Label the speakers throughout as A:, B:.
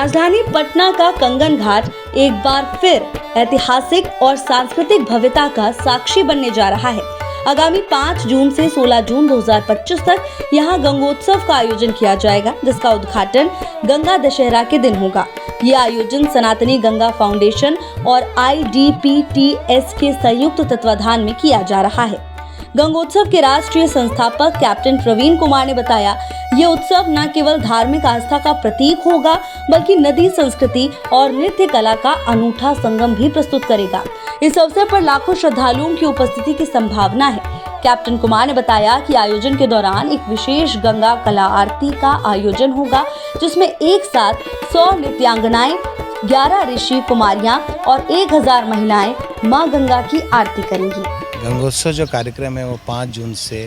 A: राजधानी पटना का कंगन घाट एक बार फिर ऐतिहासिक और सांस्कृतिक भव्यता का साक्षी बनने जा रहा है। आगामी 5 जून से 16 जून 2025 तक यहाँ गंगोत्सव का आयोजन किया जाएगा, जिसका उद्घाटन गंगा दशहरा के दिन होगा। ये आयोजन सनातनी गंगा फाउंडेशन और IDPTS के संयुक्त तत्वाधान में किया जा रहा है। गंगोत्सव के राष्ट्रीय संस्थापक कैप्टन प्रवीण कुमार ने बताया, ये उत्सव न केवल धार्मिक आस्था का प्रतीक होगा, बल्कि नदी संस्कृति और नृत्य कला का अनूठा संगम भी प्रस्तुत करेगा। इस अवसर पर लाखों श्रद्धालुओं की उपस्थिति की संभावना है। कैप्टन कुमार ने बताया कि आयोजन के दौरान एक विशेष गंगा कला आरती का आयोजन होगा, जिसमें एक साथ 100 नृत्यांगनाएं, 11 ऋषि कुमारियां और 1000 महिलाएं मां गंगा की आरती करेंगी।
B: गंगोत्सव जो कार्यक्रम है वो 5 जून से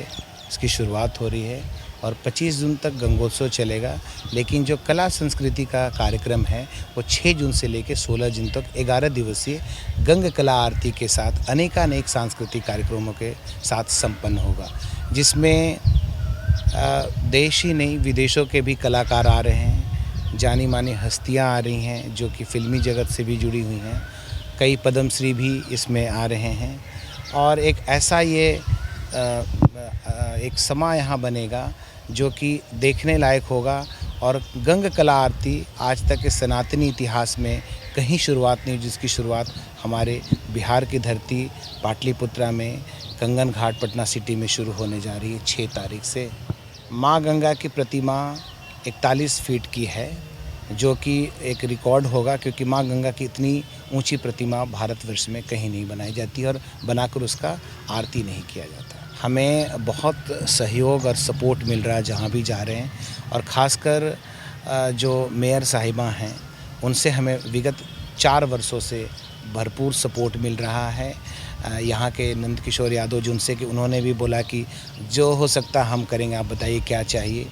B: इसकी शुरुआत हो रही है और 25 जून तक गंगोत्सव चलेगा। लेकिन जो कला संस्कृति का कार्यक्रम है वो 6 जून से लेकर 16 जून तक 11 दिवसीय गंगा कला आरती के साथ अनेकानेक सांस्कृतिक कार्यक्रमों के साथ संपन्न होगा, जिसमें देश ही नहीं विदेशों के भी कलाकार आ रहे हैं, जानी मानी हस्तियां आ रही हैं जो कि फिल्मी जगत से भी जुड़ी हुई हैं, कई पद्मश्री भी इसमें आ रहे हैं और एक ऐसा ये एक समा यहाँ बनेगा जो कि देखने लायक होगा। और गंगा कला आरती आज तक के सनातनी इतिहास में कहीं शुरुआत नहीं, जिसकी शुरुआत हमारे बिहार की धरती पाटलिपुत्रा में कंगन घाट पटना सिटी में शुरू होने जा रही है 6 तारीख से। माँ गंगा की प्रतिमा 41 फीट की है, जो कि एक रिकॉर्ड होगा, क्योंकि माँ गंगा की इतनी ऊंची प्रतिमा भारतवर्ष में कहीं नहीं बनाई जाती और बनाकर उसका आरती नहीं किया जाता। हमें बहुत सहयोग और सपोर्ट मिल रहा है जहाँ भी जा रहे हैं, और ख़ासकर जो मेयर साहिबा हैं उनसे हमें विगत 4 वर्षों से भरपूर सपोर्ट मिल रहा है। यहाँ के नंद किशोर यादव जी, उनसे कि उन्होंने भी बोला कि जो हो सकता हम करेंगे, आप बताइए क्या चाहिए।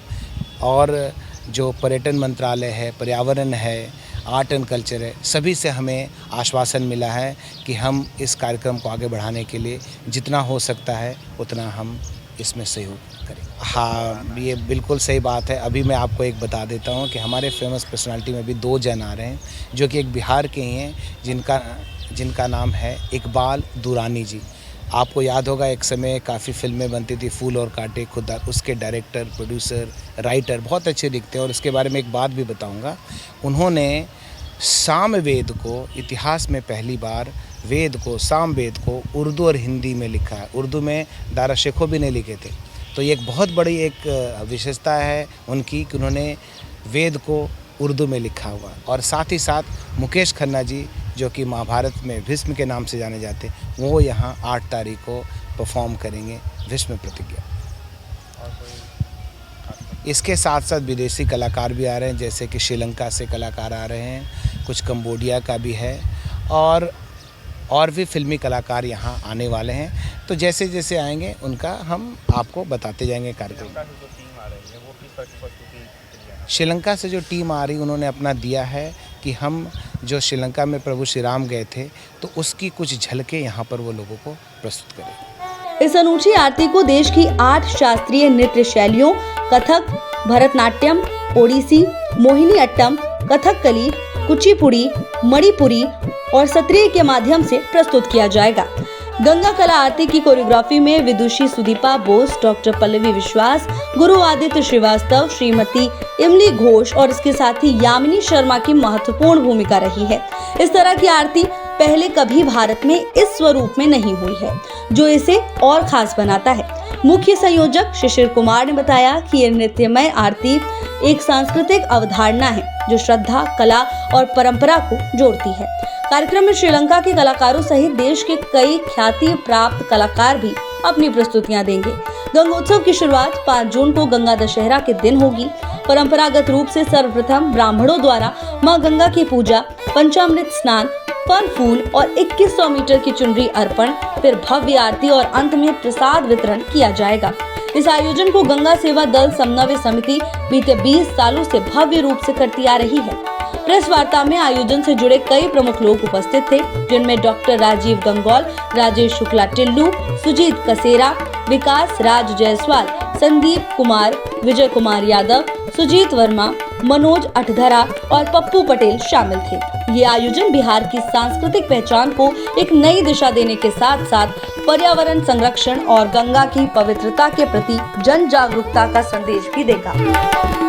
B: और जो पर्यटन मंत्रालय है, पर्यावरण है, आर्ट एंड कल्चर है, सभी से हमें आश्वासन मिला है कि हम इस कार्यक्रम को आगे बढ़ाने के लिए जितना हो सकता है उतना हम इसमें सहयोग करें। हाँ, ये बिल्कुल सही बात है। अभी मैं आपको एक बता देता हूँ कि हमारे फेमस पर्सनालिटी में भी 2 जन आ रहे हैं जो कि एक बिहार के ही हैं, जिनका नाम है इकबाल दुरानी जी। आपको याद होगा एक समय काफ़ी फिल्में बनती थी, फूल और कांटे, खुदा, उसके डायरेक्टर, प्रोड्यूसर, राइटर बहुत अच्छे लिखते हैं। और इसके बारे में एक बात भी बताऊंगा, उन्होंने सामवेद को, इतिहास में पहली बार वेद को, सामवेद को उर्दू और हिंदी में लिखा है। उर्दू में दारा शेखो भी नहीं लिखे थे। तो ये एक बहुत बड़ी एक विशेषता है उनकी कि उन्होंने वेद को उर्दू में लिखा हुआ। और साथ ही साथ मुकेश खन्ना जी, जो कि महाभारत में भीष्म के नाम से जाने जाते, वो यहाँ 8 तारीख को परफॉर्म करेंगे भीष्म प्रतिज्ञा। इसके साथ साथ विदेशी कलाकार भी आ रहे हैं, जैसे कि श्रीलंका से कलाकार आ रहे हैं, कुछ कंबोडिया का भी है, और भी फिल्मी कलाकार यहाँ आने वाले हैं। तो जैसे जैसे आएंगे उनका हम आपको बताते जाएंगे कार्यक्रम। श्रीलंका से जो टीम आ रही, उन्होंने अपना दिया है कि हम जो श्रीलंका में प्रभु श्री राम गए थे, तो उसकी कुछ झलकें यहाँ पर वो लोगों को प्रस्तुत करेंगे।
A: इस अनूठी आरती को देश की 8 शास्त्रीय नृत्य शैलियों कथक, भरतनाट्यम, ओडिसी, मोहिनी अट्टम, कथकली, कुचिपुड़ी, मणिपुरी और सत्रिय के माध्यम से प्रस्तुत किया जाएगा। गंगा कला आरती की कोरियोग्राफी में विदुषी सुदीपा बोस, डॉक्टर पल्लवी विश्वास, गुरु आदित्य श्रीवास्तव, श्रीमती इमली घोष और इसके साथ ही यामिनी शर्मा की महत्वपूर्ण भूमिका रही है। इस तरह की आरती पहले कभी भारत में इस स्वरूप में नहीं हुई है, जो इसे और खास बनाता है। मुख्य संयोजक शिशिर कुमार ने बताया कि ये नृत्यमय आरती एक सांस्कृतिक अवधारणा है जो श्रद्धा, कला और परंपरा को जोड़ती है। कार्यक्रम में श्रीलंका के कलाकारों सहित देश के कई ख्याति प्राप्त कलाकार भी अपनी प्रस्तुतियां देंगे। गंगोत्सव की शुरुआत 5 जून को गंगा दशहरा के दिन होगी। परंपरागत रूप से सर्वप्रथम ब्राह्मणों द्वारा मां गंगा की पूजा, पंचामृत स्नान, फल फूल और 2100 मीटर की चुनरी अर्पण, फिर भव्य आरती और अंत में प्रसाद वितरण किया जाएगा। इस आयोजन को गंगा सेवा दल समन्वय समिति बीते 20 सालों से भव्य रूप से करती आ रही है। प्रेस वार्ता में आयोजन से जुड़े कई प्रमुख लोग उपस्थित थे, जिनमें डॉक्टर राजीव गंगौल, राजेश शुक्ला टिल्लू, सुजीत कसेरा, विकास राज जायसवाल, संदीप कुमार, विजय कुमार यादव, सुजीत वर्मा, मनोज अठधरा और पप्पू पटेल शामिल थे। ये आयोजन बिहार की सांस्कृतिक पहचान को एक नई दिशा देने के साथ साथ पर्यावरण संरक्षण और गंगा की पवित्रता के प्रति जन जागरूकता का संदेश भी देगा।